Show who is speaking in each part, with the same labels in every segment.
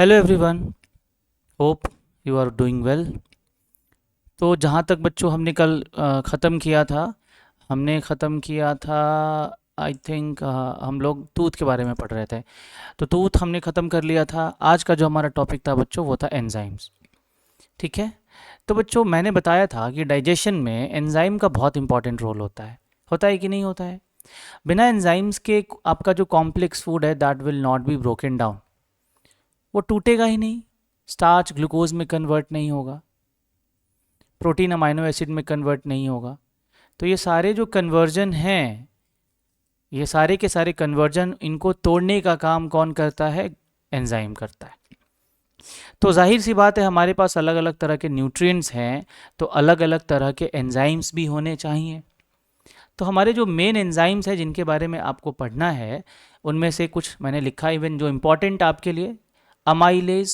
Speaker 1: Hello everyone, hope you are doing well. तो जहाँ तक बच्चों हमने कल ख़त्म किया था, आई थिंक हम लोग टूथ के बारे में पढ़ रहे थे। तो टूथ हमने ख़त्म कर लिया था। आज का जो हमारा टॉपिक था बच्चों वो था एंजाइम्स। ठीक है। तो बच्चों मैंने बताया था कि डाइजेशन में एंजाइम का बहुत इंपॉर्टेंट रोल होता है कि नहीं होता है। बिना एंजाइम्स के आपका जो कॉम्प्लेक्स फूड है that will not be broken down, वो टूटेगा ही नहीं। स्टार्च ग्लूकोज में कन्वर्ट नहीं होगा, प्रोटीन अमाइनो एसिड में कन्वर्ट नहीं होगा। तो ये सारे जो कन्वर्जन हैं, ये सारे के सारे कन्वर्जन, इनको तोड़ने का काम कौन करता है? एंजाइम करता है। तो जाहिर सी बात है, हमारे पास अलग अलग तरह के न्यूट्रिएंट्स हैं, तो अलग अलग तरह के एंजाइम्स भी होने चाहिए। तो हमारे जो मेन एंजाइम्स हैं जिनके बारे में आपको पढ़ना है, उनमें से कुछ मैंने लिखा, इवन जो इंपॉर्टेंट आपके लिए। Amylase,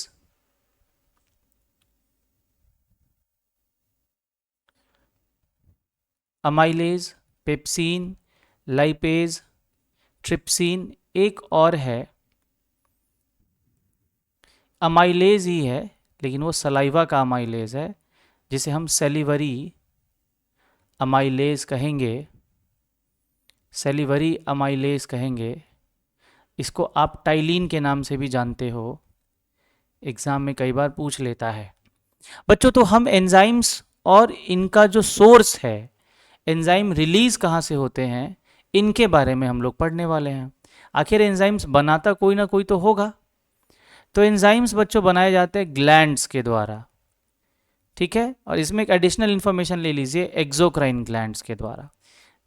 Speaker 1: amylase, pepsin, lipase, trypsin, एक और है अमाइलेज ही है, लेकिन वो सलाइवा का अमाइलेज है, जिसे हम सेलिवरी अमाइलेज कहेंगे। सेलिवरी अमाइलेज कहेंगे। इसको आप टाइलिन के नाम से भी जानते हो, एग्ज़ाम में कई बार पूछ लेता है बच्चों। तो हम एंजाइम्स और इनका जो सोर्स है, एंजाइम रिलीज कहाँ से होते हैं, इनके बारे में हम लोग पढ़ने वाले हैं। आखिर एंजाइम्स बनाता कोई ना कोई तो होगा। तो एंजाइम्स बच्चों बनाए जाते हैं ग्लैंड्स के द्वारा। ठीक है। और इसमें एक एडिशनल इन्फॉर्मेशन ले लीजिए, एक्सोक्राइन ग्लैंड्स के द्वारा।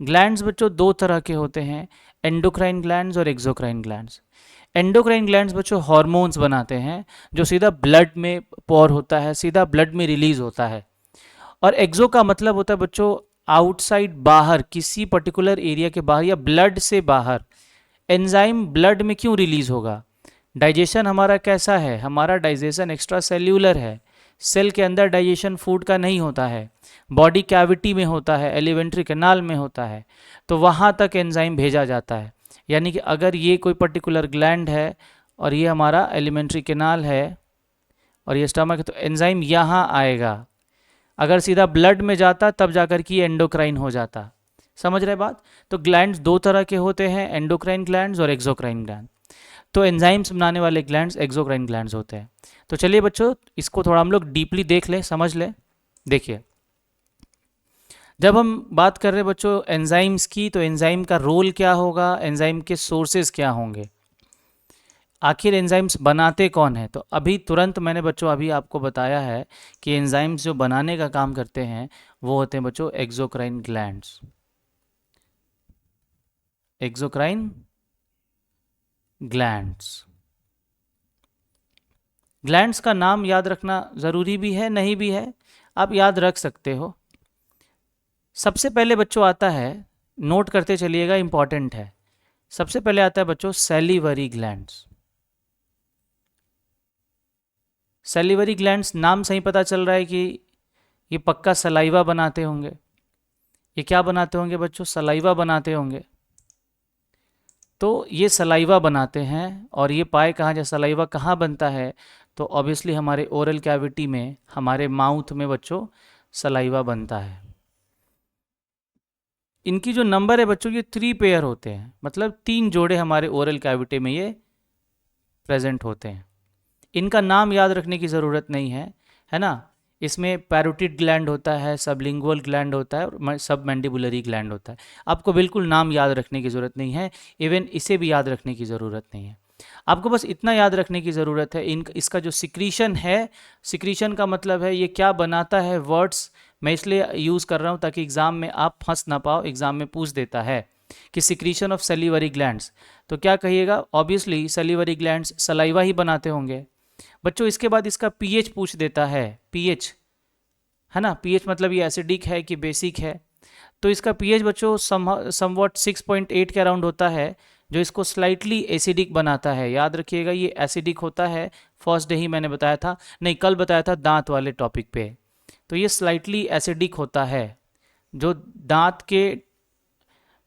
Speaker 1: ग्लैंड्स बच्चों दो तरह के होते हैं, एंडोक्राइन ग्लैंड्स और एक्सोक्राइन ग्लैंड्स। एंडोक्राइन ग्लैंड्स बच्चों हार्मोन्स बनाते हैं, जो सीधा ब्लड में पौर होता है, सीधा ब्लड में रिलीज होता है। और एक्सो का मतलब होता है बच्चों आउटसाइड, बाहर, किसी पर्टिकुलर एरिया के बाहर या ब्लड से बाहर। एंजाइम ब्लड में क्यों रिलीज होगा? डाइजेशन हमारा कैसा है? हमारा डाइजेशन एक्स्ट्रा सेल्यूलर है। सेल के अंदर डाइजेशन फूड का नहीं होता है, बॉडी कैविटी में होता है, एलिवेंट्री कैनाल में होता है। तो वहाँ तक एंजाइम भेजा जाता है। यानी कि अगर ये कोई पर्टिकुलर ग्लैंड है और ये हमारा एलिमेंट्री कैनाल है और ये स्टमक है, तो एंजाइम यहाँ आएगा। अगर सीधा ब्लड में जाता तब जाकर कि एंडोक्राइन हो जाता। समझ रहे बात? तो ग्लैंड्स दो तरह के होते हैं, एंडोक्राइन ग्लैंड्स और एक्सोक्राइन ग्लैंड। तो एंजाइम्स बनाने वाले ग्लैंड्स एक्सोक्राइन ग्लैंड्स होते हैं। तो चलिए बच्चों, इसको थोड़ा हम लोग डीपली देख लें, समझ लें। देखिए, जब हम बात कर रहे हैं बच्चों एंजाइम्स की, तो एंजाइम का रोल क्या होगा, एंजाइम के सोर्सेज क्या होंगे, आखिर एंजाइम्स बनाते कौन है। तो अभी तुरंत मैंने बच्चों अभी आपको बताया है कि एंजाइम्स जो बनाने का काम करते हैं वो होते हैं बच्चों exocrine glands. Exocrine glands. Glands का नाम याद रखना ज़रूरी भी है, नहीं भी है, आप याद रख सकते हो। सबसे पहले बच्चों आता है, नोट करते चलिएगा, इंपॉर्टेंट है। सबसे पहले आता है बच्चों सैलिवरी ग्लैंड्स। सैलिवरी ग्लैंड्स नाम से ही पता चल रहा है कि ये पक्का सलाइवा बनाते होंगे। ये क्या बनाते होंगे बच्चों? सलाइवा बनाते होंगे। तो ये सलाइवा बनाते हैं, और ये पाए कहाँ जाए, सलाइवा कहाँ बनता है? तो ऑब्वियसली हमारे ओरल कैविटी में, हमारे माउथ में बच्चों सलाइवा बनता है। इनकी जो नंबर है बच्चों, ये 3 पेयर होते हैं, मतलब 3 जोड़े हमारे ओरल कैविटी में ये प्रेजेंट होते हैं। इनका नाम याद रखने की ज़रूरत नहीं है ना। इसमें पैरोटिड ग्लैंड होता है, सबलिंगुअल ग्लैंड होता है और सब मैंडिबुलरी ग्लैंड होता है। आपको बिल्कुल नाम याद रखने की ज़रूरत नहीं है, इवन इसे भी याद रखने की ज़रूरत नहीं है। आपको बस इतना याद रखने की ज़रूरत है, इसका जो सिक्रीशन है, सिक्रीशन का मतलब है ये क्या बनाता है। वर्ड्स मैं इसलिए यूज़ कर रहा हूँ ताकि एग्ज़ाम में आप फंस ना पाओ। एग्ज़ाम में पूछ देता है कि सिक्रीशन ऑफ सलीवरी ग्लैंड्स, तो क्या कहिएगा? ऑब्वियसली सलीवरी ग्लैंड्स सलाइवा ही बनाते होंगे बच्चों। इसके बाद इसका पीएच पूछ देता है, पीएच है ना। पीएच मतलब ये एसिडिक है कि बेसिक है। तो इसका पीएच बच्चों समवॉट 6.8 के अराउंड होता है, जो इसको स्लाइटली एसिडिक बनाता है। याद रखिएगा ये एसिडिक होता है। फर्स्ट डे ही मैंने बताया था, नहीं कल बताया था दांत वाले टॉपिक पे। तो ये स्लाइटली एसिडिक होता है, जो दांत के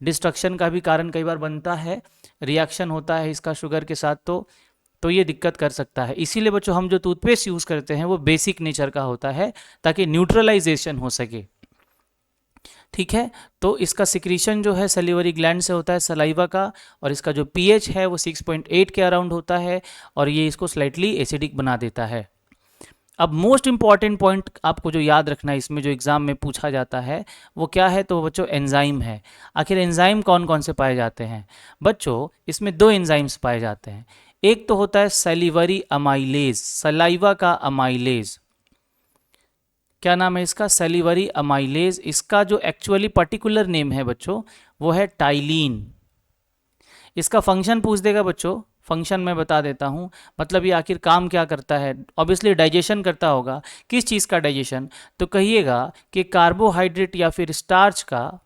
Speaker 1: डिस्ट्रक्शन का भी कारण कई बार बनता है। रिएक्शन होता है इसका शुगर के साथ, तो तो ये दिक्कत कर सकता है। इसीलिए बच्चों हम जो टूथपेस्ट यूज़ करते हैं वो बेसिक नेचर का होता है ताकि न्यूट्रलाइजेशन हो सके। ठीक है, तो इसका सिक्रीशन जो है सलिवरी ग्लैंड से होता है सलाइवा का, और इसका जो पीएच है वो 6.8 के अराउंड होता है, और ये इसको स्लाइटली एसिडिक बना देता है। अब मोस्ट इंपॉर्टेंट पॉइंट आपको जो याद रखना है इसमें, जो एग्जाम में पूछा जाता है वो क्या है, तो बच्चों एंजाइम है। आखिर एंजाइम कौन कौन से पाए जाते हैं बच्चों? इसमें दो एंजाइम्स पाए जाते हैं। एक तो होता है सलिवरी अमाइलेज, सलाइवा का अमाइलेज। क्या नाम है इसका? Salivary amylase. इसका जो एक्चुअली पर्टिकुलर नेम है बच्चों वो है टाइलिन। इसका फंक्शन पूछ देगा बच्चों, फंक्शन मैं बता देता हूँ। मतलब ये आखिर काम क्या करता है? ऑब्वियसली डाइजेशन करता होगा। किस चीज़ का डाइजेशन? तो कहिएगा कि कार्बोहाइड्रेट या फिर स्टार्च का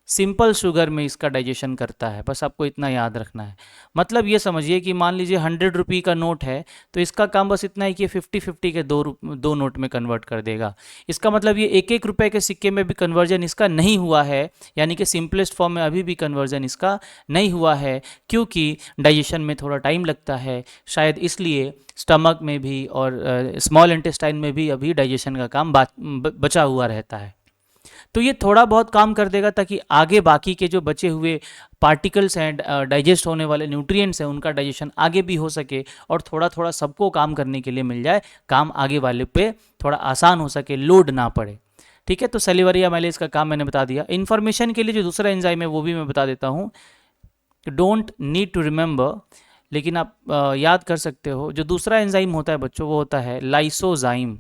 Speaker 1: सिंपल शुगर में इसका डाइजेशन करता है। बस आपको इतना याद रखना है। मतलब ये समझिए कि मान लीजिए 100 रुपये का नोट है, तो इसका काम बस इतना है कि 50-50 के दो नोट में कन्वर्ट कर देगा। इसका मतलब ये 1-1 रुपये के सिक्के में भी कन्वर्जन इसका नहीं हुआ है, यानी कि सिंपलेस्ट फॉर्म में अभी भी कन्वर्जन इसका नहीं हुआ है, क्योंकि डाइजेशन में थोड़ा टाइम लगता है। शायद इसलिए स्टमक में भी और स्मॉल इंटेस्टाइन में भी अभी डाइजेशन का काम बचा हुआ रहता है। तो ये थोड़ा बहुत काम कर देगा ताकि आगे बाकी के जो बचे हुए पार्टिकल्स हैं, डाइजेस्ट होने वाले न्यूट्रिएंट्स हैं, उनका डाइजेशन आगे भी हो सके और थोड़ा थोड़ा सबको काम करने के लिए मिल जाए, काम आगे वाले पे थोड़ा आसान हो सके, लोड ना पड़े। ठीक है, तो सलिवरी अमाइलेज का काम मैंने बता दिया। इन्फॉर्मेशन के लिए जो दूसरा एंजाइम है वो भी मैं बता देता हूँ, डोंट नीड टू रिमेंबर, लेकिन आप याद कर सकते हो। जो दूसरा एंजाइम होता है बच्चों वो होता है लाइसोजाइम।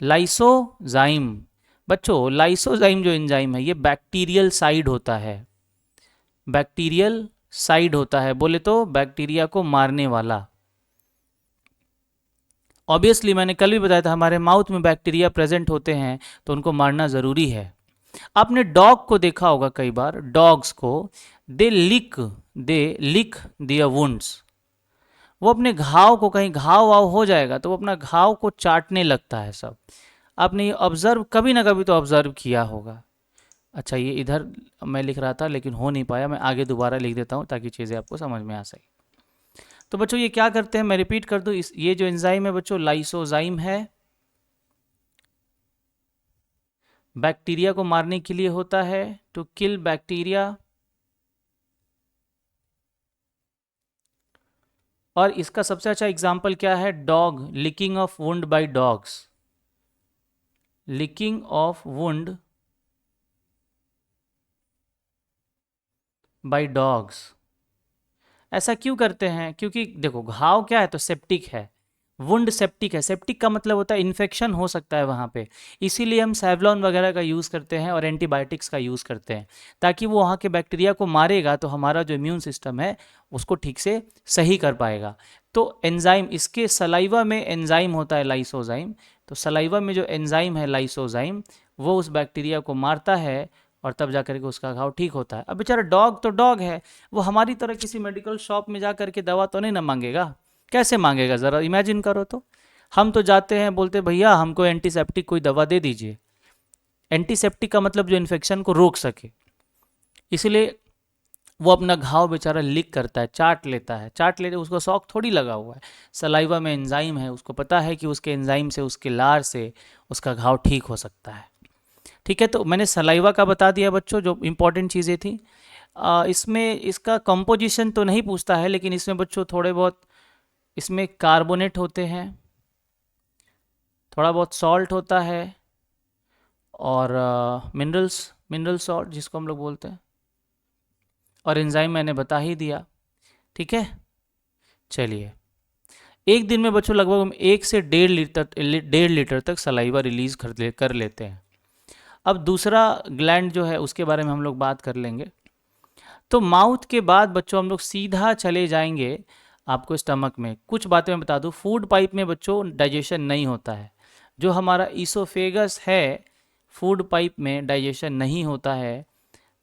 Speaker 1: लाइसोजाइम बच्चों, लाइसोजाइम जो एंजाइम है ये बैक्टीरियल साइड होता है। बैक्टीरियल साइड होता है, बोले तो बैक्टीरिया को मारने वाला। ऑब्वियसली मैंने कल भी बताया था, हमारे माउथ में बैक्टीरिया प्रेजेंट होते हैं तो उनको मारना ज़रूरी है। आपने डॉग को देखा होगा कई बार, डॉग्स को दे लिक दियर वुंड्स। वो अपने घाव को, कहीं घाव वाव हो जाएगा तो वो अपना घाव को चाटने लगता है सब। आपने ये ऑब्जर्व कभी ना कभी तो ऑब्जर्व किया होगा। अच्छा, ये इधर मैं लिख रहा था लेकिन हो नहीं पाया, मैं आगे दोबारा लिख देता हूँ ताकि चीज़ें आपको समझ में आ सके। तो बच्चों ये क्या करते हैं, मैं रिपीट कर दूँ, ये जो एंजाइम है बच्चों लाइसोजाइम है, बैक्टीरिया को मारने के लिए होता है, टू किल बैक्टीरिया। और इसका सबसे अच्छा एग्जाम्पल क्या है? Dog, licking of wound by dogs. Licking of wound by dogs. ऐसा क्यों करते हैं? क्योंकि देखो घाव क्या है, तो सेप्टिक है, वुंड सेप्टिक है। सेप्टिक का मतलब होता है इन्फेक्शन हो सकता है वहाँ पे, इसीलिए हम सेवलॉन वगैरह का यूज़ करते हैं और एंटीबायोटिक्स का यूज़ करते हैं, ताकि वो वहाँ के बैक्टीरिया को मारेगा तो हमारा जो इम्यून सिस्टम है उसको ठीक से सही कर पाएगा। तो एंजाइम, इसके सलाइवा में एंजाइम होता है लाइसोजाइम, तो सलाइवा में जो एंजाइम है लाइसोजाइम वो उस बैक्टीरिया को मारता है और तब जा करके उसका घाव ठीक होता है। अब बेचारा डॉग तो डॉग है, वो हमारी तरह किसी मेडिकल शॉप में जा करके दवा तो नहीं ना मांगेगा। कैसे मांगेगा, ज़रा इमेजिन करो तो। हम तो जाते हैं, बोलते भैया हमको एंटीसेप्टिक कोई दवा दे दीजिए। एंटीसेप्टिक का मतलब जो इन्फेक्शन को रोक सके, इसलिए वो अपना घाव बेचारा लिक करता है, चाट लेता है। चाट लेते उसको शौक थोड़ी लगा हुआ है, सलाइवा में एंजाइम है, उसको पता है कि उसके एंजाइम से, उसके लार से उसका घाव ठीक हो सकता है। ठीक है, तो मैंने सलाइवा का बता दिया बच्चों, जो इंपॉर्टेंट चीज़ें थी। इसमें इसका कंपोजिशन तो नहीं पूछता है, लेकिन इसमें बच्चों थोड़े बहुत इसमें कार्बोनेट होते हैं, थोड़ा बहुत सॉल्ट होता है, और मिनरल सॉल्ट जिसको हम लोग बोलते हैं, और एंजाइम मैंने बता ही दिया। ठीक है, चलिए। एक दिन में बच्चों लगभग हम 1 से 1.5 लीटर तक सलाइवा रिलीज कर लेते हैं। अब दूसरा ग्लैंड जो है उसके बारे में हम लोग बात कर लेंगे। तो माउथ के बाद बच्चों हम लोग सीधा चले जाएंगे आपको स्टमक में। कुछ बातें मैं बता दूं, फूड पाइप में बच्चों डाइजेशन नहीं होता है। जो हमारा ईसोफेगस है, फूड पाइप में डाइजेशन नहीं होता है,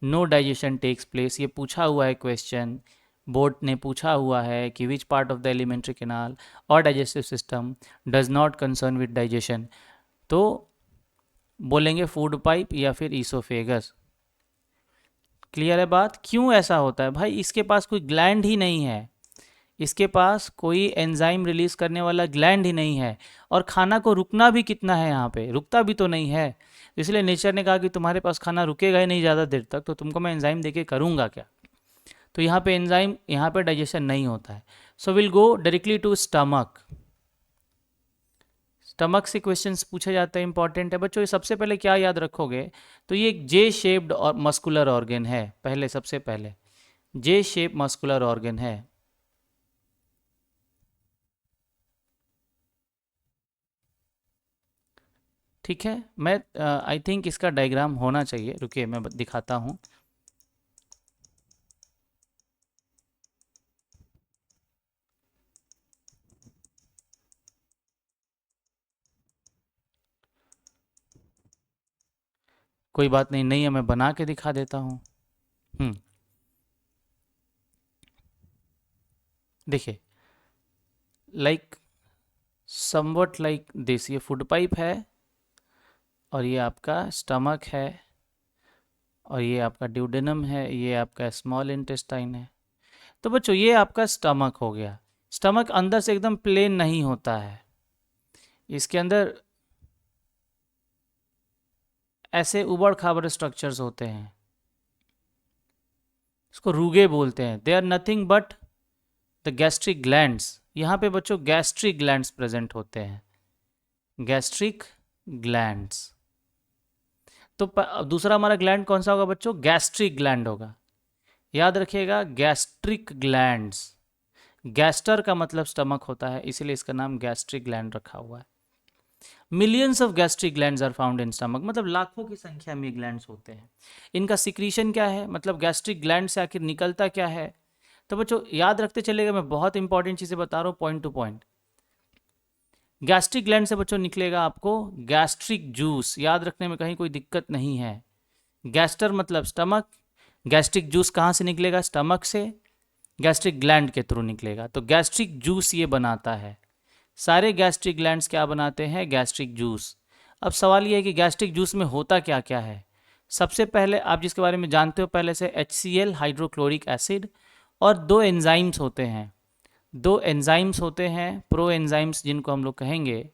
Speaker 1: नो डाइजेशन टेक्स प्लेस। ये पूछा हुआ है क्वेश्चन, बोर्ड ने पूछा हुआ है कि which part of the alimentary canal और digestive system does not concern with digestion, तो बोलेंगे फूड पाइप या फिर ईसोफेगस। क्लियर है बात? क्यों ऐसा होता है भाई? इसके पास कोई ग्लैंड ही नहीं है, इसके पास कोई एंजाइम रिलीज करने वाला ग्लैंड ही नहीं है, और खाना को रुकना भी कितना है, यहाँ पे रुकता भी तो नहीं है। इसलिए नेचर ने कहा कि तुम्हारे पास खाना रुकेगा ही नहीं ज़्यादा देर तक, तो तुमको मैं एंजाइम देके करूँगा क्या। तो यहाँ पे एंजाइम, यहाँ पे डाइजेशन नहीं होता है। So will go directly to stomach. Stomach से क्वेश्चंस पूछे जाते हैं, इंपॉर्टेंट है बच्चों। ये सबसे पहले क्या याद रखोगे, तो ये एक जे शेप्ड और मस्कुलर ऑर्गन है। पहले सबसे पहले जे शेप मस्कुलर ऑर्गन है। ठीक है, मैं आई थिंक इसका डायग्राम होना चाहिए, रुकिए मैं दिखाता हूँ। कोई बात नहीं, नहीं है, मैं बना के दिखा देता हूँ। देखिए, लाइक समवट लाइक दिस, ये फूड पाइप है, और ये आपका स्टमक है, और ये आपका ड्यूडेनम है, ये आपका स्मॉल इंटेस्टाइन है। तो बच्चों ये आपका स्टमक हो गया। स्टमक अंदर से एकदम प्लेन नहीं होता है, इसके अंदर ऐसे उबड़ खाबड़ स्ट्रक्चर्स होते हैं, इसको रूगे बोलते हैं। They are nothing but the gastric glands. यहाँ पे बच्चों गैस्ट्रिक ग्लैंड्स प्रेजेंट होते हैं, गैस्ट्रिक ग्लैंड्स। तो दूसरा हमारा ग्लैंड कौन सा होगा बच्चों, गैस्ट्रिक ग्लैंड होगा। याद रखिएगा, गैस्ट्रिक ग्लैंड्स। गैस्टर का मतलब स्टमक होता है, इसीलिए इसका नाम गैस्ट्रिक ग्लैंड रखा हुआ है। Millions of gastric glands are found in stomach, मतलब लाखों की संख्या में ग्लैंड्स होते हैं। इनका सिक्रीशन क्या है, मतलब गैस्ट्रिक ग्लैंड से आखिर निकलता क्या है। तो बच्चों याद रखते चलेगा, मैं बहुत इंपॉर्टेंट चीज़ें बता रहा हूँ point two point. Gastric gland से बच्चों निकलेगा आपको गैस्ट्रिक जूस, याद रखने में कहीं कोई दिक्कत नहीं है। गैस्टर मतलब स्टमक, गैस्ट्रिक जूस कहाँ से निकलेगा, स्टमक से, गैस्ट्रिक ग्लैंड के थ्रू निकलेगा। तो गैस्ट्रिक जूस ये बनाता है। सारे गैस्ट्रिक ग्लैंड्स क्या बनाते हैं, गैस्ट्रिक जूस। अब सवाल ये है कि गैस्ट्रिक जूस में होता क्या क्या है। सबसे पहले आप जिसके बारे में जानते हो पहले से, HCl हाइड्रोक्लोरिक एसिड, और दो एंजाइम्स होते हैं। दो एंजाइम्स होते हैं, प्रो एंजाइम्स जिनको हम लोग कहेंगे।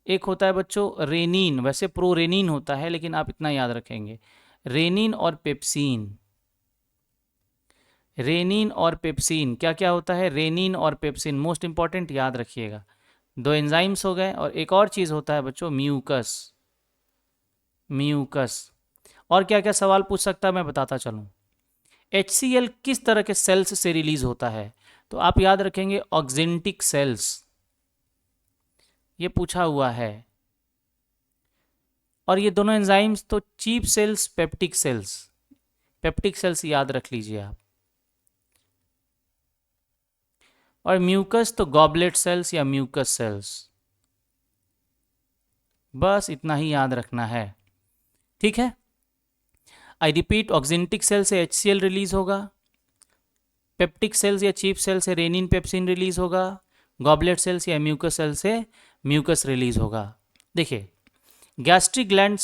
Speaker 1: एक होता है बच्चों रेनिन, वैसे प्रो रेनिन होता है, लेकिन आप इतना याद रखेंगे, रेनिन और पेप्सिन। रेनिन और पेप्सिन, क्या क्या होता है, रेनिन और पेप्सिन, मोस्ट इंपॉर्टेंट याद रखिएगा। दो एंजाइम्स हो गए, और एक और चीज़ होता है बच्चों म्यूकस। म्यूकस। और क्या क्या सवाल पूछ सकता है मैं बताता चलूँ। HCl किस तरह के सेल्स से रिलीज होता है, तो आप याद रखेंगे ऑक्जेंटिक सेल्स, ये पूछा हुआ है। और ये दोनों एंजाइम्स तो chief cells, peptic cells, peptic cells याद रख लीजिए आप। और म्यूकस तो गॉबलेट सेल्स या म्यूकस सेल्स। बस इतना ही याद रखना है, ठीक है। आई रिपीट, ऑक्जेंटिक सेल से HCl रिलीज होगा, पेप्टिक सेल्स या चीप सेल से रेनिन पेप्सिन रिलीज होगा, गॉबलेट सेल्स या म्यूकस सेल से म्यूकस रिलीज होगा। देखिए, गैस्ट्रिक ग्लैंड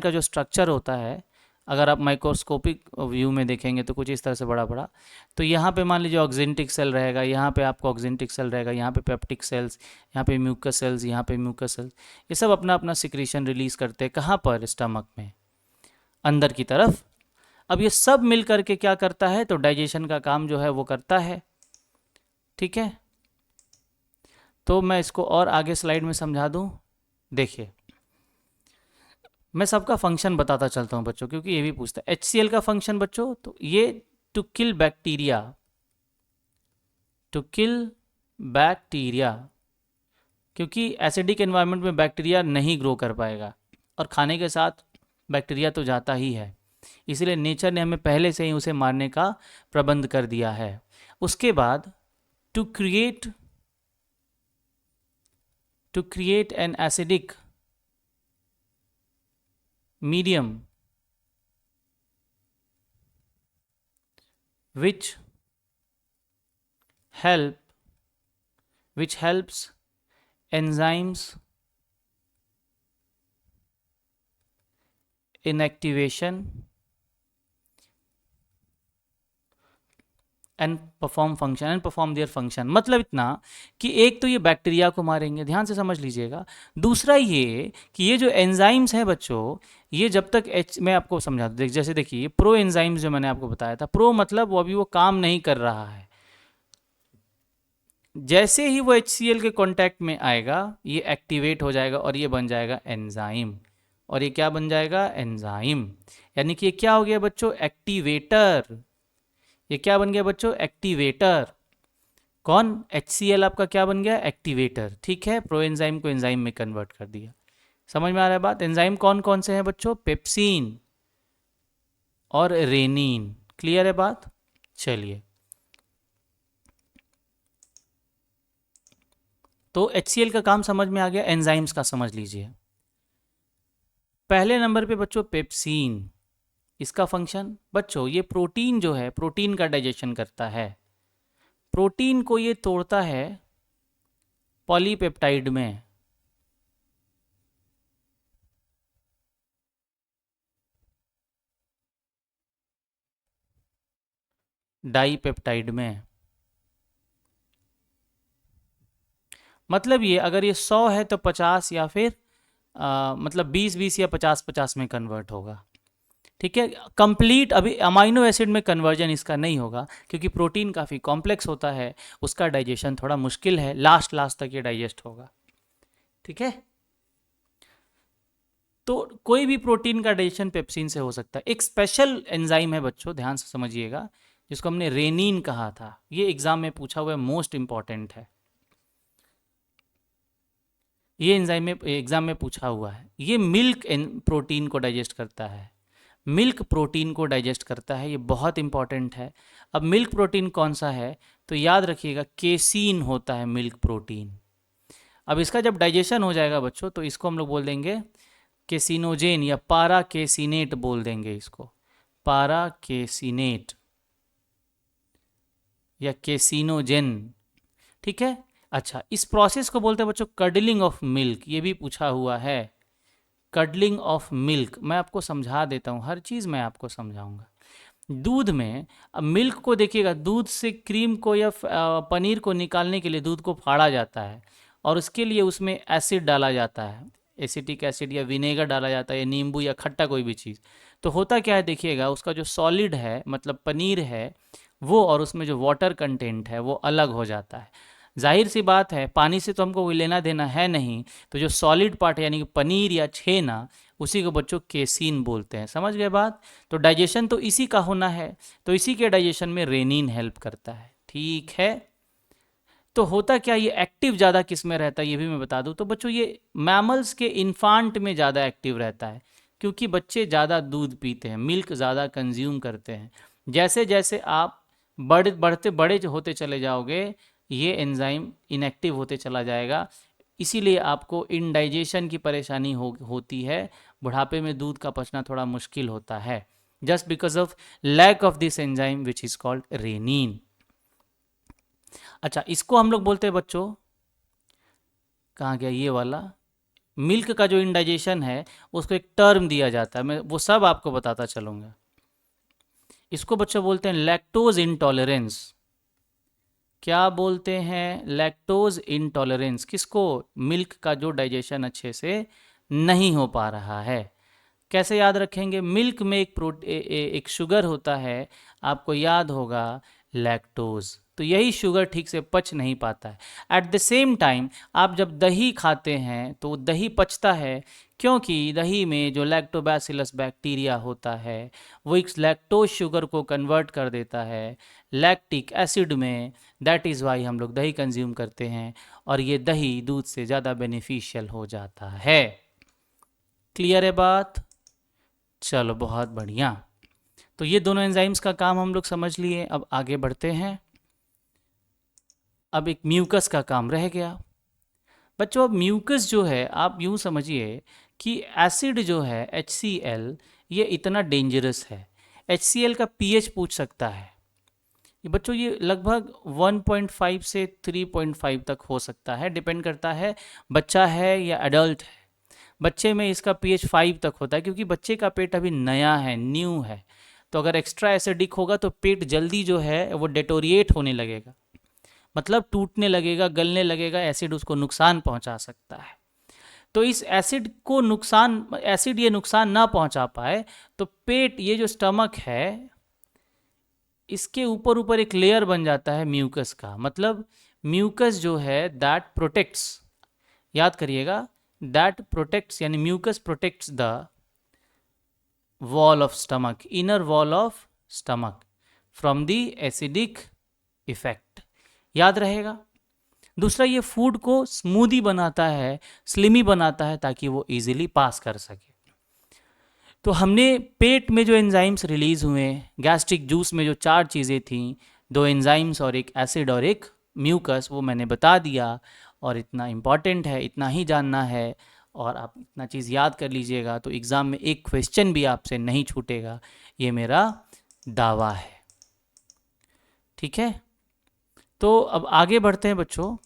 Speaker 1: का जो स्ट्रक्चर होता है, अगर आप माइक्रोस्कोपिक व्यू में देखेंगे तो कुछ इस तरह से बड़ा बड़ा। तो यहाँ पे मान लीजिए ऑक्जेंटिक सेल रहेगा, यहाँ पे आपको ऑक्जेंटिक सेल रहेगा, यहाँ पे पेप्टिक सेल्स, यहाँ पे म्यूकस सेल्स, यहाँ पे म्यूकस सेल्स। ये सब अपना अपना सिक्रीशन रिलीज करते हैं, कहाँ पर, स्टमक में, अंदर की तरफ। अब ये सब मिल करके क्या करता है, तो डाइजेशन का काम जो है वो करता है, ठीक है। तो मैं इसको और आगे स्लाइड में समझा दूं। देखिए, मैं सबका फंक्शन बताता चलता हूं बच्चों, क्योंकि ये भी पूछता है। HCl का फंक्शन बच्चों, तो ये to kill bacteria, to kill bacteria, क्योंकि एसिडिक एनवायरनमेंट में बैक्टीरिया नहीं ग्रो कर पाएगा, और खाने के साथ बैक्टीरिया तो जाता ही है, इसलिए नेचर ने हमें पहले से ही उसे मारने का प्रबंध कर दिया है। उसके बाद to create an acidic medium which helps enzymes inactivation and perform function and perform their function, मतलब इतना कि एक तो ये बैक्टीरिया को मारेंगे, ध्यान से समझ लीजिएगा। दूसरा ये कि ये जो एंजाइम्स हैं बच्चों, ये जब तक मैं आपको समझा दूँ, जैसे देखिए प्रो एंजाइम्स जो मैंने आपको बताया था, प्रो मतलब वो अभी वो काम नहीं कर रहा है, जैसे ही वो HCl के कांटेक्ट में आएगा ये एक्टिवेट हो जाएगा और ये बन जाएगा एंजाइम, और ये क्या बन जाएगा, एंजाइम। यानी कि ये क्या हो गया बच्चों, एक्टिवेटर। ये क्या बन गया बच्चों, एक्टिवेटर। कौन, HCl आपका क्या बन गया, एक्टिवेटर। ठीक है, प्रो एंजाइम को एंजाइम में कन्वर्ट कर दिया। समझ में आ रहा है बात। एंजाइम कौन कौन से हैं बच्चों, पेप्सिन और रेनिन। क्लियर है बात। चलिए, तो HCl का काम समझ में आ गया, एंजाइम्स का समझ लीजिए। पहले नंबर पे बच्चों पेप्सिन, इसका फंक्शन बच्चों, ये प्रोटीन जो है, प्रोटीन का डाइजेशन करता है। प्रोटीन को ये तोड़ता है पॉलीपेप्टाइड में, डाईपेप्टाइड में। मतलब ये अगर ये 100 है तो 50 या फिर मतलब 20-20 या 50-50 में कन्वर्ट होगा। ठीक है, कंप्लीट अभी अमाइनो एसिड में कन्वर्जन इसका नहीं होगा, क्योंकि प्रोटीन काफ़ी कॉम्प्लेक्स होता है, उसका डाइजेशन थोड़ा मुश्किल है, लास्ट लास्ट तक ये डाइजेस्ट होगा। ठीक है, तो कोई भी प्रोटीन का डाइजेशन पेप्सिन से हो सकता है। एक स्पेशल एंजाइम है बच्चों, ध्यान से समझिएगा, जिसको हमने रेनिन कहा था, ये एग्जाम में पूछा हुआ है, मोस्ट इंपॉर्टेंट है। ये एंजाइम में एग्जाम में पूछा हुआ है। ये मिल्क प्रोटीन को डाइजेस्ट करता है, मिल्क प्रोटीन को डाइजेस्ट करता है, ये बहुत इंपॉर्टेंट है। अब मिल्क प्रोटीन कौन सा है, तो याद रखिएगा केसीन होता है मिल्क प्रोटीन। अब इसका जब डाइजेशन हो जाएगा बच्चों, तो इसको हम लोग बोल देंगे केसिनोजेन या पारा केसिनेट बोल देंगे इसको, पारा केसिनेट या केसिनोजेन। ठीक है, अच्छा, इस प्रोसेस को बोलते हैं बच्चों कडलिंग ऑफ मिल्क, ये भी पूछा हुआ है, कडलिंग ऑफ मिल्क। मैं आपको समझा देता हूँ, हर चीज़ मैं आपको समझाऊंगा। दूध में, अब मिल्क को देखिएगा, दूध से क्रीम को या पनीर को निकालने के लिए दूध को फाड़ा जाता है, और उसके लिए उसमें एसिड डाला जाता है, एसिटिक एसिड या विनेगर डाला जाता है, या नींबू या खट्टा कोई भी चीज़। तो होता क्या है देखिएगा, उसका जो सॉलिड है मतलब पनीर है वो, और उसमें जो वाटर कंटेंट है वो अलग हो जाता है। जाहिर सी बात है, पानी से तो हमको कोई लेना देना है नहीं, तो जो सॉलिड पार्ट है यानी कि पनीर या छेना, उसी को बच्चों केसीन बोलते हैं। समझ गए बात। तो डाइजेशन तो इसी का होना है, तो इसी के डाइजेशन में रेनिन हेल्प करता है। ठीक है, तो होता क्या, ये एक्टिव ज़्यादा किस में रहता है ये भी मैं बता दूं, तो बच्चों ये मैमल्स के इन्फांट में ज़्यादा एक्टिव रहता है, क्योंकि बच्चे ज़्यादा दूध पीते हैं, मिल्क ज़्यादा कंज्यूम करते हैं। जैसे जैसे आप बढ़ते बड़े होते चले जाओगे, ये एंजाइम इनएक्टिव होते चला जाएगा, इसीलिए आपको इंडाइजेशन की परेशानी होती है, बुढ़ापे में दूध का पचना थोड़ा मुश्किल होता है, just because of lack of this enzyme which is called rennin. अच्छा, इसको हम लोग बोलते हैं बच्चों, कहाँ गया ये वाला, मिल्क का जो इंडाइजेशन है उसको एक टर्म दिया जाता है, मैं वो सब आपको बताता चलूँगा। इसको बच्चों बोलते हैं लैक्टोज इंटॉलरेंस। क्या बोलते हैं, लैक्टोज इंटॉलरेंस। किसको, मिल्क का जो डाइजेशन अच्छे से नहीं हो पा रहा है। कैसे याद रखेंगे, मिल्क में एक शुगर होता है, आपको याद होगा, लैक्टोज। तो यही शुगर ठीक से पच नहीं पाता है। एट द सेम टाइम आप जब दही खाते हैं तो दही पचता है, क्योंकि दही में जो लैक्टोबैसिलस बैक्टीरिया होता है वो इस लैक्टोज शुगर को कन्वर्ट कर देता है लैक्टिक एसिड में। दैट इज़ वाई हम लोग दही कंज्यूम करते हैं, और ये दही दूध से ज़्यादा बेनिफिशियल हो जाता है। क्लियर है बात। चलो बहुत बढ़िया, तो ये दोनों एंजाइम्स का काम हम लोग समझ लिए। अब आगे बढ़ते हैं। अब एक म्यूकस का काम रह गया बच्चों। अब म्यूकस जो है, आप यूँ समझिए कि एसिड जो है HCl, ये इतना डेंजरस है। HCl का pH पूछ सकता है ये बच्चों, ये लगभग 1.5 से 3.5 तक हो सकता है, डिपेंड करता है बच्चा है या एडल्ट है। बच्चे में इसका pH 5 तक होता है, क्योंकि बच्चे का पेट अभी नया है, न्यू है, तो अगर एक्स्ट्रा एसिडिक होगा तो पेट जल्दी जो है वो डेटोरिएट होने लगेगा, मतलब टूटने लगेगा, गलने लगेगा, एसिड उसको नुकसान पहुंचा सकता है। तो इस एसिड को नुकसान, एसिड ये नुकसान ना पहुंचा पाए, तो पेट, ये जो स्टमक है, इसके ऊपर ऊपर एक लेयर बन जाता है म्यूकस का। मतलब म्यूकस जो है दैट प्रोटेक्ट्स, याद करिएगा, दैट प्रोटेक्ट्स, यानी mucus protects the wall of stomach, inner wall of stomach from the acidic effect, याद रहेगा। दूसरा, ये फूड को स्मूदी बनाता है, स्लिमी बनाता है, ताकि वो इजीली पास कर सके। तो हमने पेट में जो एंजाइम्स रिलीज हुए, गैस्ट्रिक जूस में जो 4 चीज़ें थीं, 2 एंजाइम्स और एक एसिड और एक म्यूकस, वो मैंने बता दिया। और इतना इम्पॉर्टेंट है, इतना ही जानना है, और आप इतना चीज़ याद कर लीजिएगा तो एग्ज़ाम में एक क्वेश्चन भी आपसे नहीं छूटेगा, ये मेरा दावा है। ठीक है, तो अब आगे बढ़ते हैं बच्चों।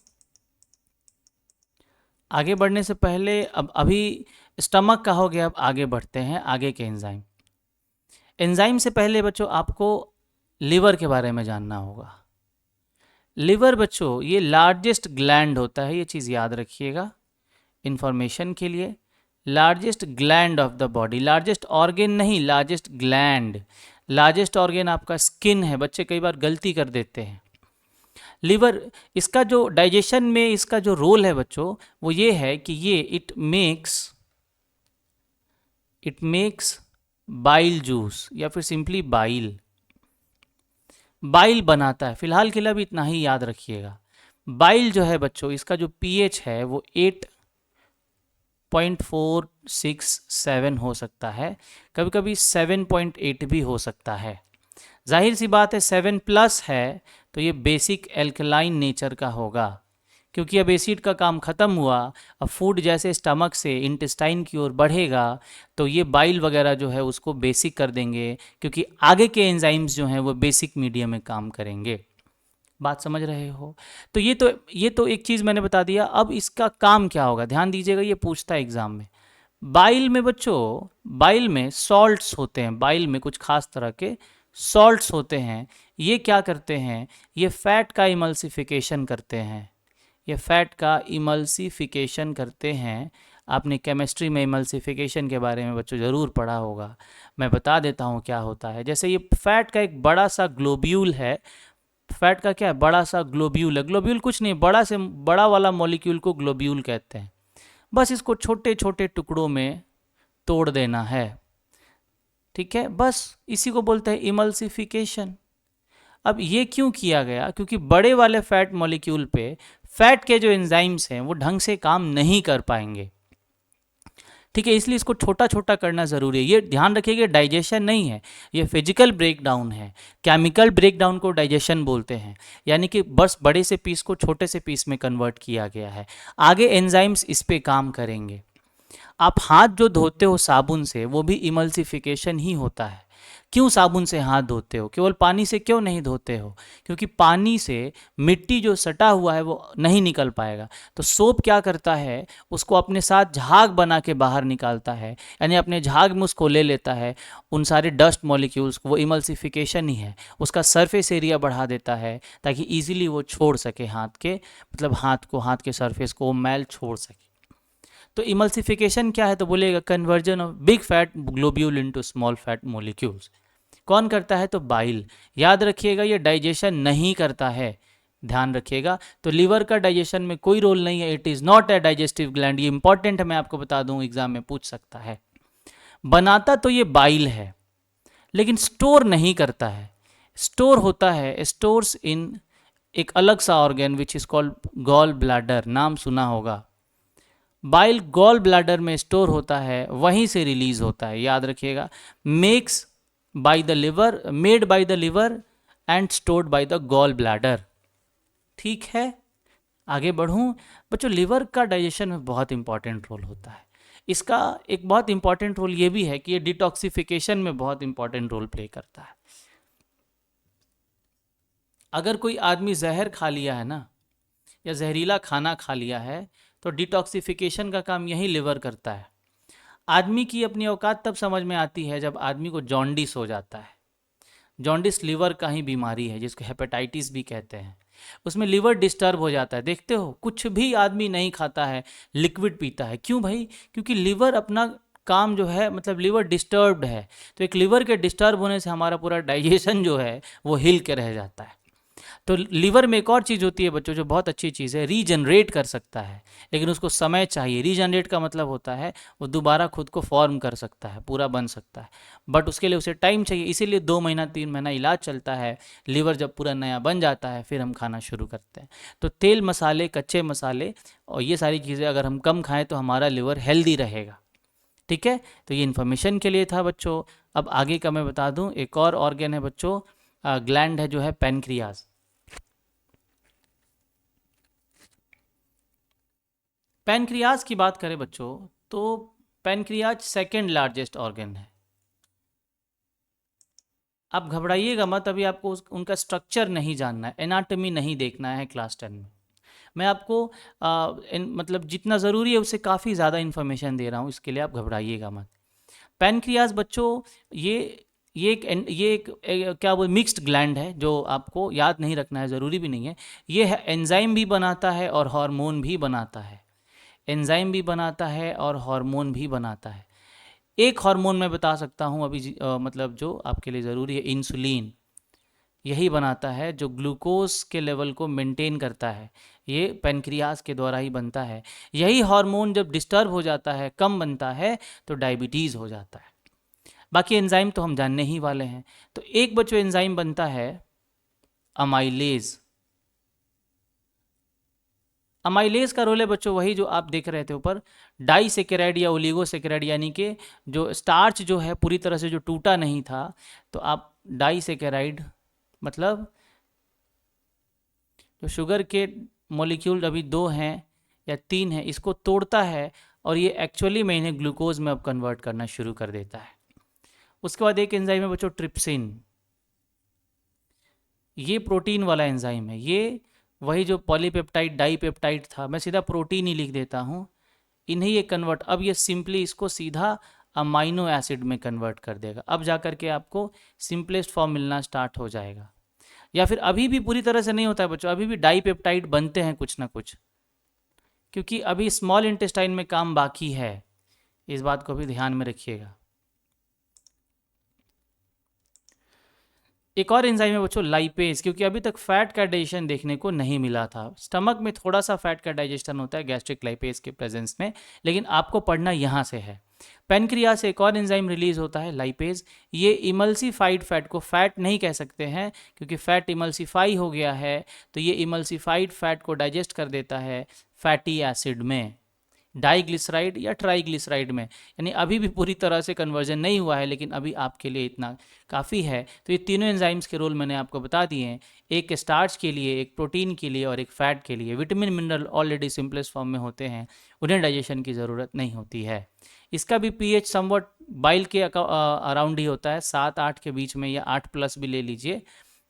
Speaker 1: आगे बढ़ने से पहले, अब अभी स्टमक का हो गया, अब आगे बढ़ते हैं आगे के एंजाइम। एंजाइम से पहले बच्चों आपको लिवर के बारे में जानना होगा। लिवर बच्चों ये लार्जेस्ट ग्लैंड होता है, ये चीज़ याद रखिएगा इंफॉर्मेशन के लिए। Largest gland of the body, largest organ नहीं, लार्जेस्ट ग्लैंड। लार्जेस्ट ऑर्गेन आपका स्किन है, बच्चे कई बार गलती कर देते हैं। लिवर, इसका जो डाइजेशन में इसका जो रोल है बच्चों, वो ये है कि ये इट मेक्स बाइल जूस, या फिर सिंपली बाइल बनाता है। फिलहाल के लिए भी इतना ही याद रखिएगा। बाइल जो है बच्चों, इसका जो पीएच है वो 8.467 हो सकता है, कभी कभी 7.8 भी हो सकता है। जाहिर सी बात है 7+ है तो ये बेसिक एल्कलाइन नेचर का होगा, क्योंकि अब एसिड का काम ख़त्म हुआ। अब फूड जैसे स्टमक से इंटेस्टाइन की ओर बढ़ेगा तो ये बाइल वगैरह जो है उसको बेसिक कर देंगे, क्योंकि आगे के एंजाइम्स जो हैं वो बेसिक मीडियम में काम करेंगे। बात समझ रहे हो? तो ये तो एक चीज़ मैंने बता दिया। अब इसका काम क्या होगा, ध्यान दीजिएगा, ये पूछता है एग्जाम में। बाइल में बच्चों, बाइल में सॉल्ट्स होते हैं, बाइल में कुछ खास तरह के सॉल्ट्स होते हैं। ये क्या करते हैं, ये फैट का इमल्सिफिकेशन करते हैं, ये फैट का इमल्सिफिकेशन करते हैं। आपने केमिस्ट्री में इमल्सिफिकेशन के बारे में बच्चों ज़रूर पढ़ा होगा, मैं बता देता हूँ क्या होता है। जैसे ये फैट का एक बड़ा सा ग्लोब्यूल है, फैट का क्या है, बड़ा सा ग्लोब्यूल है। ग्लोब्यूल कुछ नहीं, बड़ा से बड़ा वाला मॉलिक्यूल को ग्लोब्यूल कहते हैं। बस इसको छोटे छोटे टुकड़ों में तोड़ देना है, ठीक है, बस इसी को बोलते हैं इमल्सिफिकेशन। अब ये क्यों किया गया, क्योंकि बड़े वाले फैट मॉलिक्यूल पे फैट के जो एंजाइम्स हैं वो ढंग से काम नहीं कर पाएंगे, ठीक है, इसलिए इसको छोटा छोटा करना ज़रूरी है। ये ध्यान रखिएगा, डाइजेशन नहीं है, ये फिजिकल ब्रेकडाउन है। केमिकल ब्रेकडाउन को डाइजेशन बोलते हैं, यानी कि बस बड़े से पीस को छोटे से पीस में कन्वर्ट किया गया है। आगे एंजाइम्स इस पे काम करेंगे। आप हाथ जो धोते हो साबुन से, वो भी इमल्सिफिकेशन ही होता है। क्यों साबुन से हाथ धोते हो, केवल पानी से क्यों नहीं धोते हो, क्योंकि पानी से मिट्टी जो सटा हुआ है वो नहीं निकल पाएगा। तो सोप क्या करता है, उसको अपने साथ झाग बना के बाहर निकालता है, यानी अपने झाग में उसको ले लेता है, उन सारे डस्ट मॉलिक्यूल्स को। वो इमल्सिफिकेशन ही है, उसका सरफेस एरिया बढ़ा देता है ताकि ईजिली वो छोड़ सके हाथ के, मतलब हाथ के सरफेस को वो मैल छोड़ सके। तो इमल्सिफिकेशन क्या है, तो बोलेगा conversion of big fat globule into small fat molecules. कौन करता है, तो बाइल। याद रखिएगा ये डाइजेशन नहीं करता है, ध्यान रखिएगा। तो लीवर का डाइजेशन में कोई रोल नहीं है, it is not a digestive gland. ये इंपॉर्टेंट है, मैं आपको बता दूं, एग्जाम में पूछ सकता है। बनाता तो ये बाइल है, लेकिन स्टोर नहीं करता है। स्टोर होता है, स्टोर्स इन एक अलग सा organ which is called gall bladder, नाम सुना होगा। बाइल गॉल ब्लैडर में स्टोर होता है, वहीं से रिलीज होता है, याद रखिएगा। Makes by the liver, made by the liver and stored by the gall bladder, ठीक है। आगे बढ़ूं बच्चों, लिवर का डाइजेशन में बहुत इंपॉर्टेंट रोल होता है। इसका एक बहुत इंपॉर्टेंट रोल ये भी है कि ये डिटॉक्सिफिकेशन में बहुत इंपॉर्टेंट रोल प्ले करता है। अगर कोई आदमी जहर खा लिया है ना, या जहरीला खाना खा लिया है, तो डिटॉक्सिफिकेशन का काम यही लिवर करता है। आदमी की अपनी औकात तब समझ में आती है जब आदमी को जॉन्डिस हो जाता है। जॉन्डिस लिवर का ही बीमारी है जिसको हेपेटाइटिस भी कहते हैं। उसमें लिवर डिस्टर्ब हो जाता है, देखते हो कुछ भी आदमी नहीं खाता है, लिक्विड पीता है, क्यों भाई? क्योंकि लिवर अपना काम जो है, मतलब लिवर डिस्टर्ब्ड है। तो एक लिवर के डिस्टर्ब होने से हमारा पूरा डाइजेशन जो है वो हिल के रह जाता है। तो लीवर में एक और चीज़ होती है बच्चों, जो बहुत अच्छी चीज़ है, रीजनरेट कर सकता है, लेकिन उसको समय चाहिए। रीजनरेट का मतलब होता है वो दोबारा खुद को फॉर्म कर सकता है, पूरा बन सकता है, बट उसके लिए उसे टाइम चाहिए। इसीलिए 2 महीना 3 महीना इलाज चलता है। लीवर जब पूरा नया बन जाता है फिर हम खाना शुरू करते हैं। तो तेल मसाले, कच्चे मसाले और ये सारी चीज़ें अगर हम कम खाएं तो हमारा लिवर हेल्दी रहेगा। ठीक है, तो ये इन्फॉर्मेशन के लिए था बच्चों। अब आगे का मैं बता दूं, एक और ऑर्गन है बच्चों, ग्लैंड है जो है पैनक्रियाज। पैनक्रियाज की बात करें बच्चों तो पैनक्रियाज सेकंड लार्जेस्ट ऑर्गन है। आप घबराइएगा मत, अभी आपको उनका स्ट्रक्चर नहीं जानना है, एनाटॉमी नहीं देखना है क्लास 10 में। मैं आपको मतलब जितना ज़रूरी है उससे काफ़ी ज़्यादा इन्फॉर्मेशन दे रहा हूँ, इसके लिए आप घबराइएगा मत। पैनक्रियाज बच्चों ये ये एक क्या वो मिक्स्ड ग्लैंड है, जो आपको याद नहीं रखना है, ज़रूरी भी नहीं है। ये है एंजाइम भी बनाता है और हार्मोन भी बनाता है। एंजाइम भी बनाता है और हार्मोन भी बनाता है। एक हार्मोन मैं बता सकता हूँ अभी मतलब जो आपके लिए ज़रूरी है, इंसुलिन। यही बनाता है जो ग्लूकोज के लेवल को मेंटेन करता है, ये पैनक्रियाज के द्वारा ही बनता है। यही हार्मोन जब डिस्टर्ब हो जाता है, कम बनता है, तो डायबिटीज़ हो जाता है। बाकी एंजाइम तो हम जानने ही वाले हैं। तो एक बच्चों एंजाइम बनता है अमाइलेज। अमाइलेज का रोल है बच्चों वही जो आप देख रहे थे ऊपर, डाइसेकेराइड या ओलिगोसेकेराइड, यानी कि जो स्टार्च जो है पूरी तरह से जो टूटा नहीं था, तो आप डाइसेकेराइड मतलब जो शुगर के मॉलिक्यूल अभी 2 हैं या 3 हैं, इसको तोड़ता है और ये एक्चुअली में इन्हें ग्लूकोज में अब कन्वर्ट करना शुरू कर देता है। उसके बाद एक एंजाइम है बच्चों ट्रिप्सिन। ये प्रोटीन वाला एंजाइम है, ये वही जो पॉलीपेप्टाइड डाईपेप्टाइड था, मैं सीधा प्रोटीन ही लिख देता हूँ, इन्हें ये कन्वर्ट, अब ये सिंपली इसको सीधा अमाइनो एसिड में कन्वर्ट कर देगा। अब जा कर के आपको सिंपलेस्ट फॉर्म मिलना स्टार्ट हो जाएगा। या फिर अभी भी पूरी तरह से नहीं होता है बच्चों, अभी भी डाईपेप्टाइड बनते हैं कुछ ना कुछ, क्योंकि अभी स्मॉल इंटेस्टाइन में काम बाकी है, इस बात को भी ध्यान में रखिएगा। एक और एंजाइम है बच्चों लाइपेज, क्योंकि अभी तक फैट का डाइजेशन देखने को नहीं मिला था। स्टमक में थोड़ा सा फैट का डाइजेशन होता है गैस्ट्रिक लाइपेज के प्रेजेंस में, लेकिन आपको पढ़ना यहाँ से है। पैनक्रियाज से एक और एंजाइम रिलीज होता है लाइपेज। ये इमल्सिफाइड फैट को फैट नहीं कह सकते हैं, क्योंकि फैट इमल्सिफाई हो गया है, तो ये इमल्सिफाइड फैट को डाइजेस्ट कर देता है फैटी एसिड में, डाइग्लिसराइड या ट्राइग्लिसराइड में। यानी अभी भी पूरी तरह से कन्वर्जन नहीं हुआ है, लेकिन अभी आपके लिए इतना काफ़ी है। तो ये तीनों एंजाइम्स के रोल मैंने आपको बता दिए हैं, एक स्टार्च के लिए, एक प्रोटीन के लिए और एक फैट के लिए। Vitamin mineral already simplest form में होते हैं, उन्हें डाइजेशन की ज़रूरत नहीं होती है। इसका भी पीएच समवट बाइल के अराउंड ही होता है, 7-8 के बीच में, या 8+ भी ले लीजिए।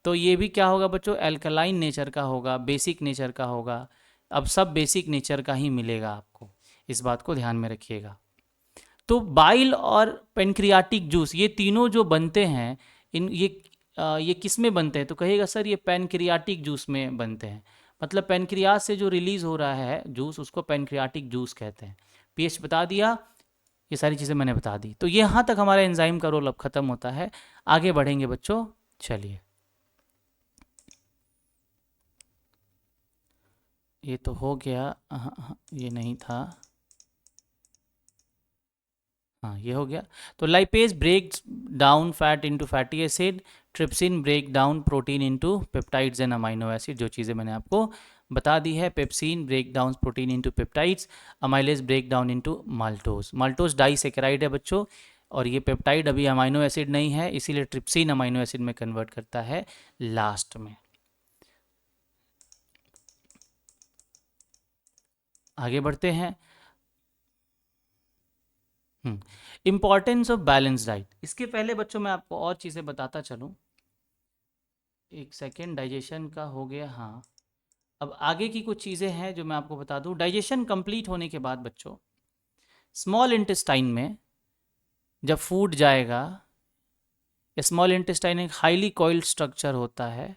Speaker 1: तो ये भी क्या होगा बच्चों, एल्कलाइन नेचर का होगा, बेसिक नेचर का होगा। अब सब बेसिक नेचर का ही मिलेगा आपको, इस बात को ध्यान में रखिएगा। तो बाइल और पेनक्रियाटिक जूस, ये तीनों जो बनते हैं, इन ये किस में बनते हैं, तो कहिएगा सर ये पेनक्रियाटिक जूस में बनते हैं। मतलब पेनक्रियास से जो रिलीज हो रहा है जूस, उसको पेनक्रियाटिक जूस कहते हैं। पीएच बता दिया, ये सारी चीज़ें मैंने बता दी। तो ये यहाँ तक हमारा एंजाइम का रोल अब ख़त्म होता है। आगे बढ़ेंगे बच्चों, चलिए। ये तो हो गया, हाँ हाँ, ये नहीं था, हाँ ये हो गया। तो lipase breaks down fat into fatty acid, trypsin break down protein into peptides and amino acid, जो चीज़ें मैंने आपको बता दी है। Pepsin break down protein into peptides, amylase break down into maltose. Maltose disaccharide है बच्चों, और ये पेप्टाइड अभी अमाइनो एसिड नहीं है, इसीलिए ट्रिप्सिन अमाइनो एसिड में कन्वर्ट करता है लास्ट में। आगे बढ़ते हैं। इम्पॉर्टेंस ऑफ बैलेंस डाइट, इसके पहले बच्चों मैं आपको और चीज़ें बताता चलूँ। एक सेकेंड, डाइजेशन का हो गया, हाँ। अब आगे की कुछ चीज़ें हैं जो मैं आपको बता दूँ। डाइजेशन कंप्लीट होने के बाद बच्चों, स्मॉल इंटेस्टाइन में जब फूड जाएगा, स्मॉल इंटेस्टाइन एक हाईली कॉइल्ड स्ट्रक्चर होता है।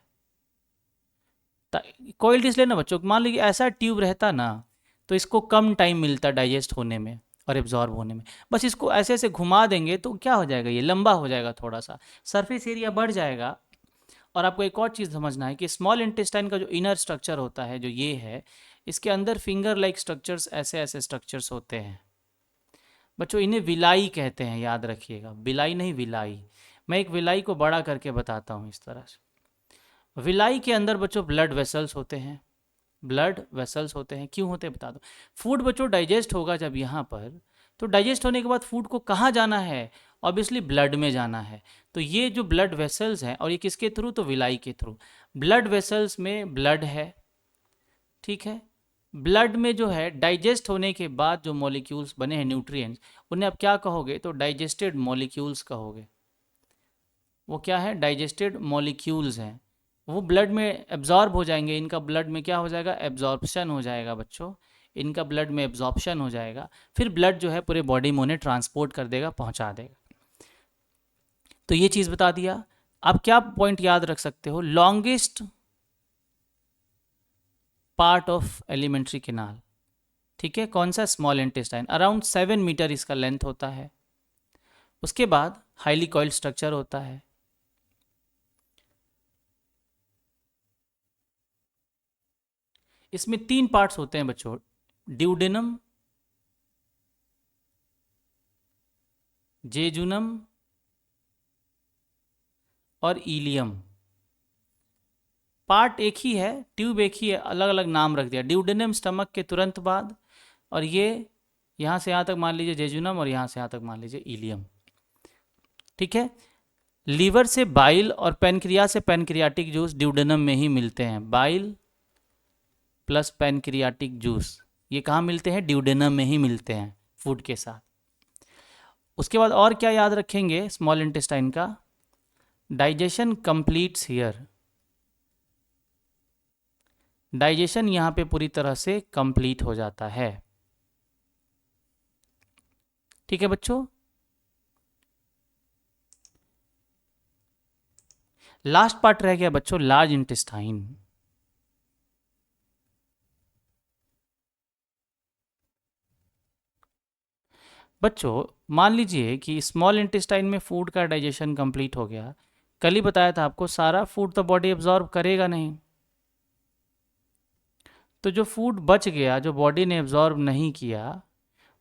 Speaker 1: कॉइल्ड इसलिए ना बच्चों, मान लीजिए ऐसा ट्यूब रहता ना तो इसको कम टाइम मिलता डाइजेस्ट होने में और एब्जॉर्ब होने में। बस इसको ऐसे ऐसे घुमा देंगे तो क्या हो जाएगा, ये लंबा हो जाएगा, थोड़ा सा सरफेस एरिया बढ़ जाएगा। और आपको एक और चीज़ समझना है कि स्मॉल इंटेस्टाइन का जो इनर स्ट्रक्चर होता है, जो ये है, इसके अंदर फिंगर लाइक स्ट्रक्चर्स, ऐसे ऐसे स्ट्रक्चर्स होते हैं बच्चों। इन्हें विलाई कहते हैं, याद रखिएगा, बिलाई नहीं विलाई। मैं एक विलाई को बड़ा करके बताता हूँ इस तरह से। विलाई के अंदर बच्चों ब्लड वेसल्स होते हैं, ब्लड वेसल्स होते हैं। क्यों होते हैं बता दो। फूड बच्चों डाइजेस्ट होगा जब यहाँ पर, तो डाइजेस्ट होने के बाद फूड को कहाँ जाना है, ऑब्वियसली ब्लड में जाना है। तो ये जो ब्लड वेसल्स हैं, और ये किसके थ्रू, तो विलाई के थ्रू। ब्लड वेसल्स में ब्लड है, ठीक है। ब्लड में जो है डाइजेस्ट होने के बाद जो मॉलिक्यूल्स बने हैं, न्यूट्रिएंट्स, उन्हें आप क्या कहोगे, तो डाइजेस्टेड मॉलिक्यूल्स कहोगे। वो क्या है, डाइजेस्टेड मॉलिक्यूल्स हैं। वो ब्लड में एब्जॉर्ब हो जाएंगे, इनका ब्लड में क्या हो जाएगा, एब्जॉर्प्शन हो जाएगा बच्चों, इनका ब्लड में एब्जॉर्प्शन हो जाएगा। फिर ब्लड जो है पूरे बॉडी में उन्हें ट्रांसपोर्ट कर देगा, पहुंचा देगा। तो ये चीज़ बता दिया। आप क्या पॉइंट याद रख सकते हो, longest part of alimentary canal, ठीक है, कौन सा, स्मॉल इंटेस्टाइन। अराउंड 7 मीटर इसका लेंथ होता है। उसके बाद हाईली कॉइल्ड स्ट्रक्चर होता है। इसमें 3 पार्ट्स होते हैं बच्चों, ड्यूडेनम, जेजुनम और इलियम। पार्ट एक ही है, ट्यूब एक ही है, अलग अलग नाम रख दिया। ड्यूडेनम स्टमक के तुरंत बाद, और ये यहाँ से यहाँ तक मान लीजिए जेजुनम, और यहाँ से यहाँ तक मान लीजिए इलियम, ठीक है। लीवर से बाइल और पेनक्रिया से पेनक्रियाटिक जूस ड्यूडेनम में ही मिलते हैं। बाइल प्लस पेनक्रियाटिक जूस ये कहाँ मिलते हैं, ड्यूडेनम में ही मिलते हैं फूड के साथ। उसके बाद और क्या याद रखेंगे स्मॉल इंटेस्टाइन का, डाइजेशन कंप्लीट्स हियर। डाइजेशन यहाँ पे पूरी तरह से कंप्लीट हो जाता है, ठीक है बच्चों। लास्ट पार्ट रह गया बच्चों, लार्ज इंटेस्टाइन। बच्चों मान लीजिए कि स्मॉल इंटेस्टाइन में फूड का डाइजेशन कंप्लीट हो गया। कल ही बताया था आपको, सारा फूड तो बॉडी एब्जॉर्ब करेगा नहीं, तो जो फूड बच गया, जो बॉडी ने एब्जॉर्ब नहीं किया,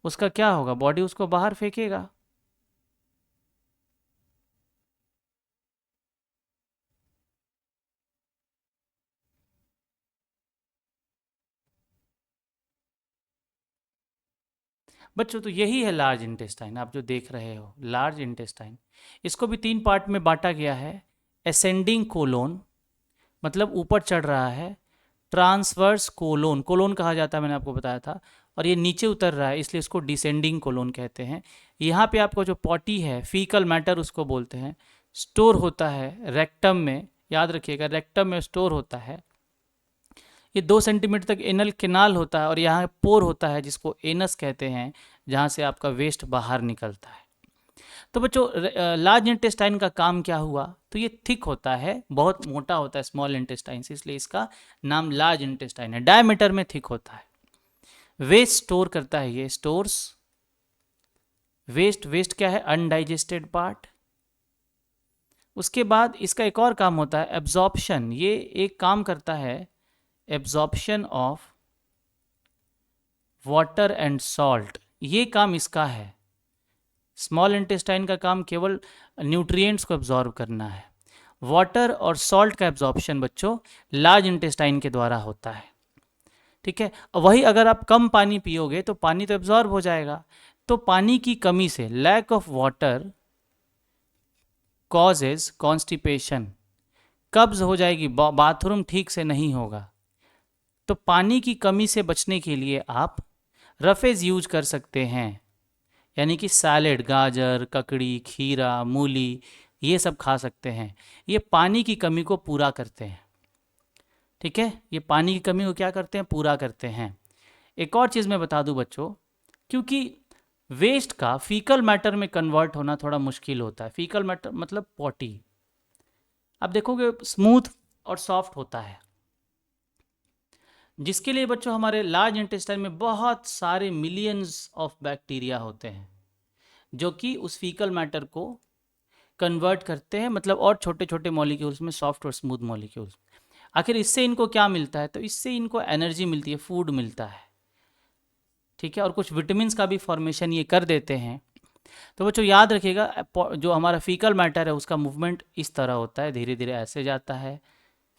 Speaker 1: उसका क्या होगा, बॉडी उसको बाहर फेंकेगा। बच्चों तो यही है लार्ज इंटेस्टाइन, आप जो देख रहे हो लार्ज इंटेस्टाइन। इसको भी 3 पार्ट में बांटा गया है। असेंडिंग कोलोन, मतलब ऊपर चढ़ रहा है। ट्रांसवर्स कोलोन, कोलोन कहा जाता है, मैंने आपको बताया था। और ये नीचे उतर रहा है, इसलिए इसको डिसेंडिंग कोलोन कहते हैं। यहाँ पे आपको जो पॉटी है, फीकल मैटर उसको बोलते हैं, स्टोर होता है रेक्टम में, याद रखिएगा रेक्टम में स्टोर होता है। ये 2 सेंटीमीटर तक एनल केनाल होता है, और यहाँ पोर होता है जिसको एनस कहते हैं, जहाँ से आपका वेस्ट बाहर निकलता है। तो बच्चों लार्ज इंटेस्टाइन का काम क्या हुआ, तो ये थिक होता है, बहुत मोटा होता है स्मॉल इंटेस्टाइन से, इसलिए इसका नाम लार्ज इंटेस्टाइन है। डायमीटर में थिक होता है। वेस्ट स्टोर करता है, ये स्टोर्स वेस्ट। वेस्ट क्या है, अनडाइजेस्टेड पार्ट। उसके बाद इसका एक और काम होता है एब्जॉर्प्शन। ये एक काम करता है absorption of water and salt, ये काम इसका है। स्मॉल इंटेस्टाइन का काम केवल न्यूट्रिएंट्स को एब्जॉर्ब करना है। वाटर और सॉल्ट का एब्जॉर्प्शन बच्चों लार्ज इंटेस्टाइन के द्वारा होता है, ठीक है। वही अगर आप कम पानी पियोगे तो पानी तो एब्जॉर्ब हो जाएगा। तो पानी की कमी से, lack of water causes constipation, कब्ज हो जाएगी, बाथरूम ठीक से नहीं होगा। तो पानी की कमी से बचने के लिए आप रफेज यूज कर सकते हैं, यानी कि सैलेड, गाजर, ककड़ी, खीरा, मूली, ये सब खा सकते हैं। ये पानी की कमी को पूरा करते हैं, ठीक है। ये पानी की कमी को क्या करते हैं, पूरा करते हैं। एक और चीज़ मैं बता दूं बच्चों, क्योंकि वेस्ट का फीकल मैटर में कन्वर्ट होना थोड़ा मुश्किल होता है। फीकल मैटर मतलब पॉटी, आप देखोगे स्मूथ और सॉफ्ट होता है, जिसके लिए बच्चों हमारे लार्ज इंटेस्टाइन में बहुत सारे मिलियंस ऑफ बैक्टीरिया होते हैं जो कि उस फीकल मैटर को कन्वर्ट करते हैं, मतलब और छोटे छोटे मॉलिक्यूल्स में सॉफ्ट और स्मूथ मॉलिक्यूल्स। आखिर इससे इनको क्या मिलता है? तो इससे इनको एनर्जी मिलती है, फूड मिलता है, ठीक है, और कुछ विटामिन का भी फॉर्मेशन ये कर देते हैं। तो बच्चों याद रखिएगा, जो हमारा फीकल मैटर है उसका मूवमेंट इस तरह होता है, धीरे धीरे ऐसे जाता है,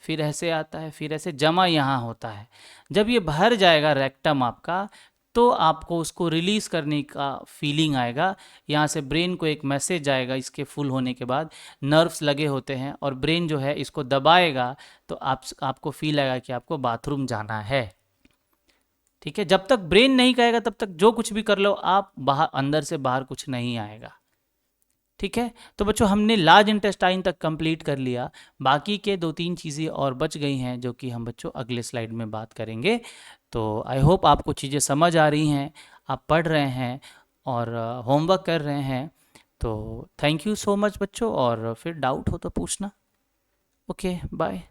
Speaker 1: फिर ऐसे आता है, फिर ऐसे जमा यहाँ होता है। जब ये भर जाएगा रेक्टम आपका, तो आपको उसको रिलीज़ करने का फीलिंग आएगा। यहाँ से ब्रेन को एक मैसेज आएगा, इसके फुल होने के बाद नर्व्स लगे होते हैं और ब्रेन जो है इसको दबाएगा, तो आपको फील आएगा कि आपको बाथरूम जाना है, ठीक है। जब तक ब्रेन नहीं कहेगा तब तक जो कुछ भी कर लो आप, बाहर अंदर से बाहर कुछ नहीं आएगा, ठीक है। तो बच्चों हमने लार्ज इंटेस्टाइन तक कंप्लीट कर लिया, बाकी के 2-3 चीज़ें और बच गई हैं जो कि हम बच्चों अगले स्लाइड में बात करेंगे। तो आई होप आपको चीज़ें समझ आ रही हैं, आप पढ़ रहे हैं और होमवर्क कर रहे हैं। तो थैंक यू सो मच बच्चों, और फिर डाउट हो तो पूछना। Okay bye.